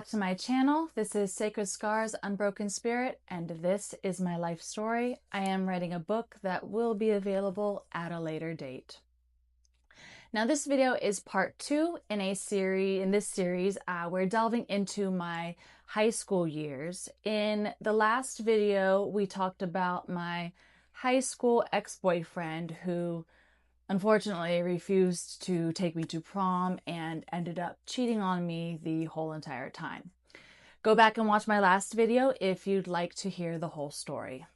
back to my channel. This is Sacred Scars Unbroken Spirit, and this is my life story. I am writing a book that will be available at a later date. Now, this video is part 2 in a series. In this series, we're delving into my high school years. In the last video, we talked about my high school ex-boyfriend who unfortunately refused to take me to prom and ended up cheating on me the whole entire time. Go back and watch my last video if you'd like to hear the whole story.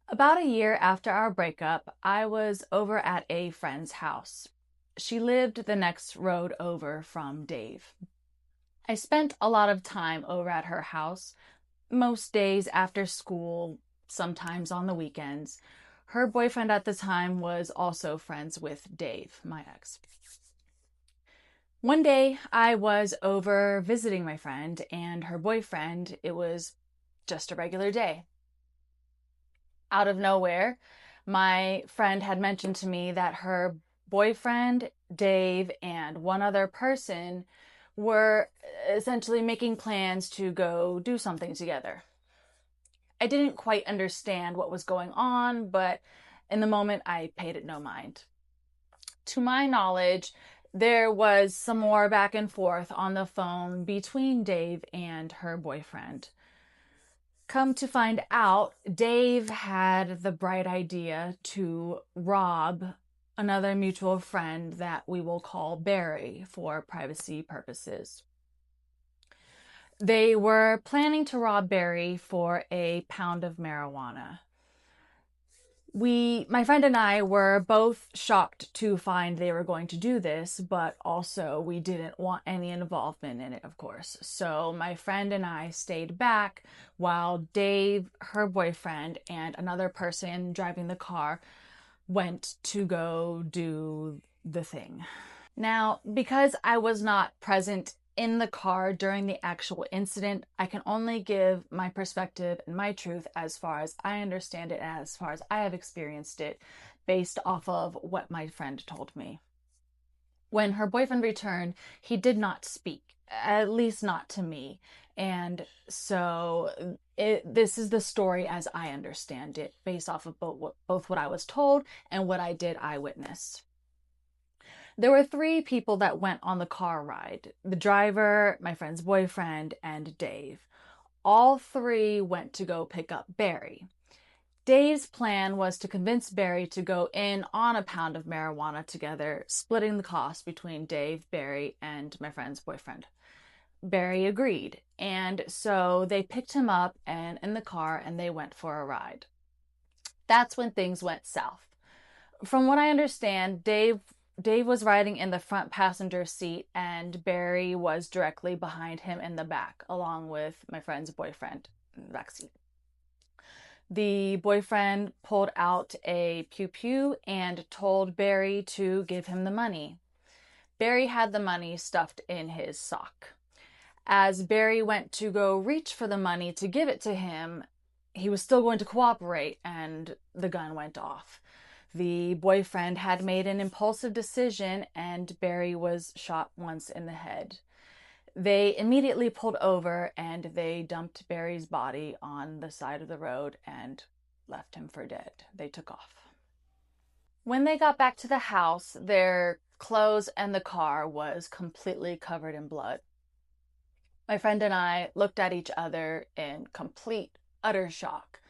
About a year after our breakup, I was over at a friend's house. She lived the next road over from Dave. I spent a lot of time over at her house, most days after school, sometimes on the weekends. Her boyfriend at the time was also friends with Dave, my ex. One day I was over visiting my friend and her boyfriend. It was just a regular day. Out of nowhere, my friend had mentioned to me that her boyfriend, Dave, and one other person were essentially making plans to go do something together. I didn't quite understand what was going on, but in the moment, I paid it no mind. To my knowledge, there was some more back and forth on the phone between Dave and her boyfriend. Come to find out, Dave had the bright idea to rob another mutual friend that we will call Barry for privacy purposes. They were planning to rob Barry for a pound of marijuana. My friend and I were both shocked to find they were going to do this, but also we didn't want any involvement in it, of course. So my friend and I stayed back while Dave, her boyfriend, and another person driving the car went to go do the thing. Now, because I was not present in the car during the actual incident, I can only give my perspective and my truth as far as I understand it and as far as I have experienced it based off of what my friend told me. When her boyfriend returned, he did not speak, at least not to me. And so this is the story as I understand it, based off of both what I was told and what I did eyewitness. There were 3 people that went on the car ride: the driver, my friend's boyfriend, and Dave. All 3 went to go pick up Barry. Dave's plan was to convince Barry to go in on a pound of marijuana together, splitting the cost between Dave, Barry, and my friend's boyfriend. Barry agreed, and so they picked him up and in the car and they went for a ride. That's when things went south. From what I understand, Dave was riding in the front passenger seat and Barry was directly behind him in the back, along with my friend's boyfriend in the back seat. The boyfriend pulled out a pew-pew and told Barry to give him the money. Barry had the money stuffed in his sock. As Barry went to go reach for the money to give it to him, he was still going to cooperate and the gun went off. The boyfriend had made an impulsive decision and Barry was shot once in the head. They immediately pulled over and they dumped Barry's body on the side of the road and left him for dead. They took off. When they got back to the house, their clothes and the car was completely covered in blood. My friend and I looked at each other in complete, utter shock.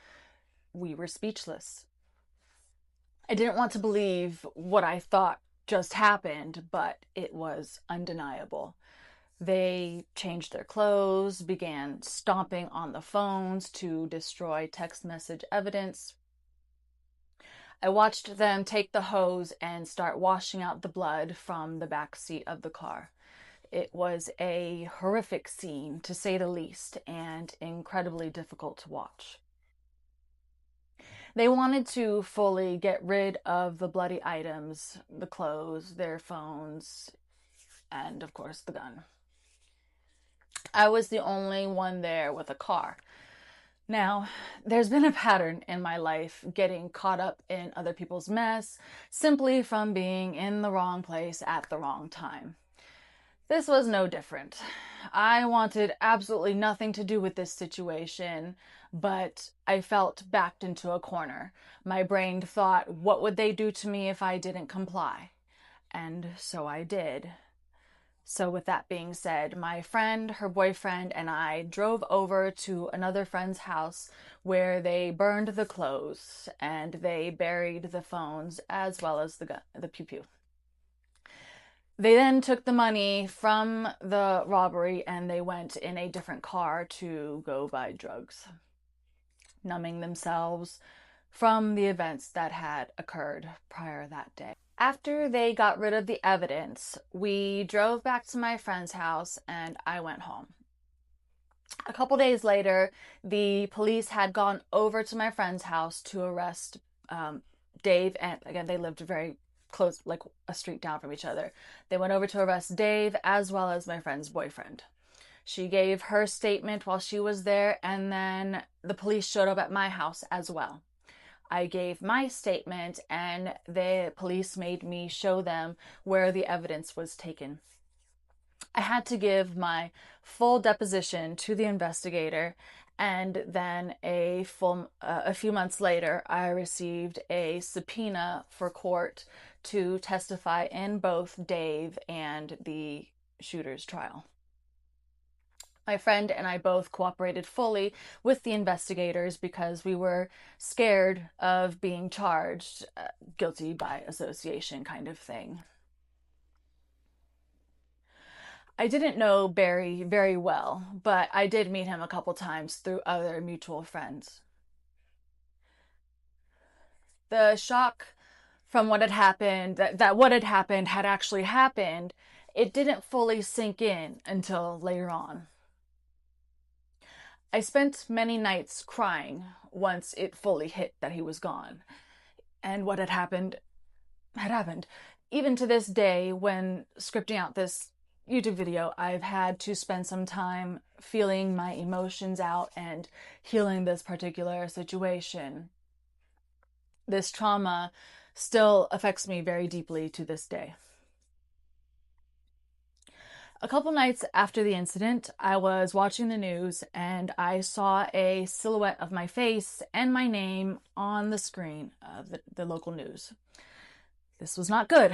We were speechless. I didn't want to believe what I thought just happened, but it was undeniable. They changed their clothes, began stomping on the phones to destroy text message evidence. I watched them take the hose and start washing out the blood from the back seat of the car. It was a horrific scene, to say the least, and incredibly difficult to watch. They wanted to fully get rid of the bloody items, the clothes, their phones, and of course the gun. I was the only one there with a car. Now, there's been a pattern in my life getting caught up in other people's mess simply from being in the wrong place at the wrong time. This was no different. I wanted absolutely nothing to do with this situation, but I felt backed into a corner. My brain thought, what would they do to me if I didn't comply? And so I did. So, with that being said, my friend, her boyfriend, and I drove over to another friend's house where they burned the clothes and they buried the phones as well as the pew pew. They then took the money from the robbery and they went in a different car to go buy drugs, numbing themselves from the events that had occurred prior that day. After they got rid of the evidence, we drove back to my friend's house and I went home. A couple days later, the police had gone over to my friend's house to arrest Dave, and again, they lived very close, like a street down from each other. They went over to arrest Dave as well as my friend's boyfriend. She gave her statement while she was there, and then the police showed up at my house as well. I gave my statement, and the police made me show them where the evidence was taken. I had to give my full deposition to the investigator, and then a few months later, I received a subpoena for court to testify in both Dave and the shooter's trial. My friend and I both cooperated fully with the investigators because we were scared of being charged guilty by association kind of thing. I didn't know Barry very well, but I did meet him a couple times through other mutual friends. The shock from what had happened, that what had happened had actually happened, it didn't fully sink in until later on. I spent many nights crying once it fully hit that he was gone. And what had happened had happened. Even to this day, when scripting out this YouTube video, I've had to spend some time feeling my emotions out and healing this particular situation. This trauma still affects me very deeply to this day. A couple nights after the incident, I was watching the news and I saw a silhouette of my face and my name on the screen of the local news. This was not good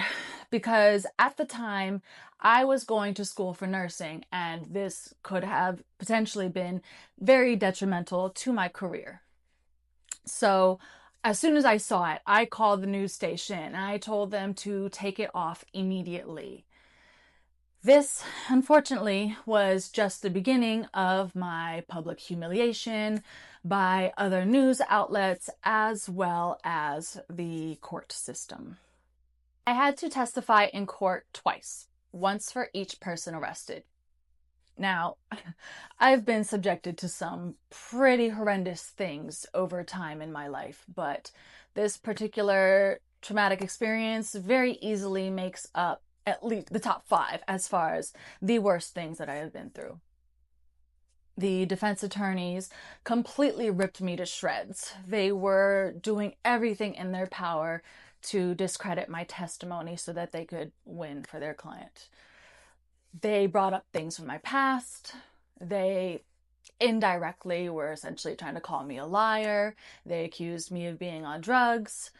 because at the time I was going to school for nursing, and this could have potentially been very detrimental to my career. So as soon as I saw it, I called the news station and I told them to take it off immediately. This, unfortunately, was just the beginning of my public humiliation by other news outlets as well as the court system. I had to testify in court twice, once for each person arrested. Now, I've been subjected to some pretty horrendous things over time in my life, but this particular traumatic experience very easily makes up at least the top 5 as far as the worst things that I have been through. The defense attorneys completely ripped me to shreds. They were doing everything in their power to discredit my testimony so that they could win for their client. They brought up things from my past. They indirectly were essentially trying to call me a liar. They accused me of being on drugs.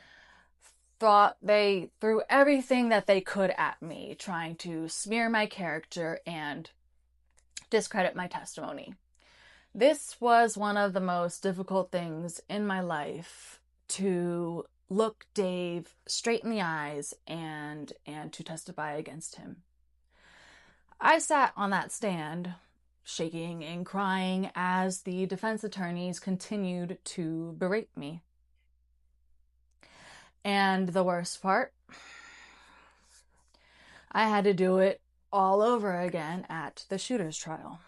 They threw everything that they could at me, trying to smear my character and discredit my testimony. This was one of the most difficult things in my life, to look Dave straight in the eyes and to testify against him. I sat on that stand, shaking and crying as the defense attorneys continued to berate me. And the worst part, I had to do it all over again at the shooter's trial.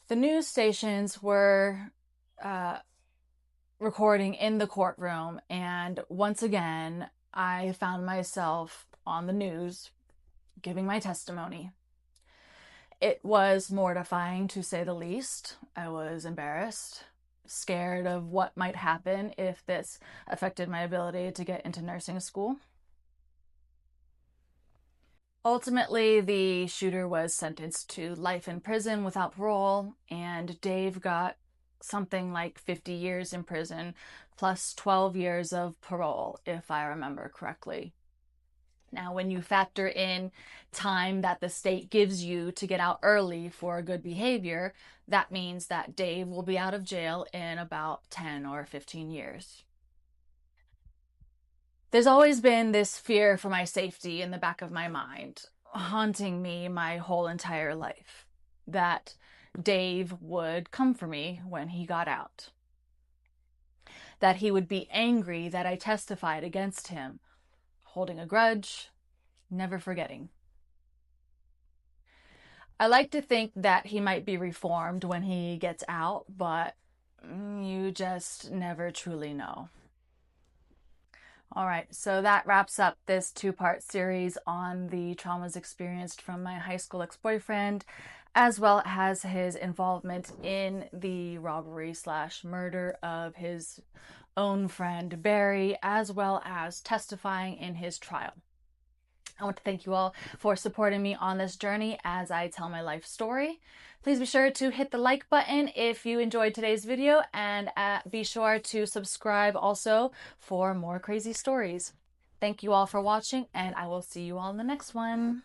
The news stations were recording in the courtroom, and once again, I found myself on the news giving my testimony. It was mortifying, to say the least. I was embarrassed, scared of what might happen if this affected my ability to get into nursing school. Ultimately, the shooter was sentenced to life in prison without parole, and Dave got something like 50 years in prison, plus 12 years of parole, if I remember correctly. Now, when you factor in time that the state gives you to get out early for good behavior, that means that Dave will be out of jail in about 10 or 15 years. There's always been this fear for my safety in the back of my mind, haunting me my whole entire life, that Dave would come for me when he got out, that he would be angry that I testified against him, holding a grudge, never forgetting. I like to think that he might be reformed when he gets out, but you just never truly know. All right, so that wraps up this two-part series on the traumas experienced from my high school ex-boyfriend, as well as his involvement in the robbery/murder of his own friend Barry, as well as testifying in his trial. I want to thank you all for supporting me on this journey as I tell my life story. Please be sure to hit the like button if you enjoyed today's video, and be sure to subscribe also for more crazy stories. Thank you all for watching, and I will see you all in the next one.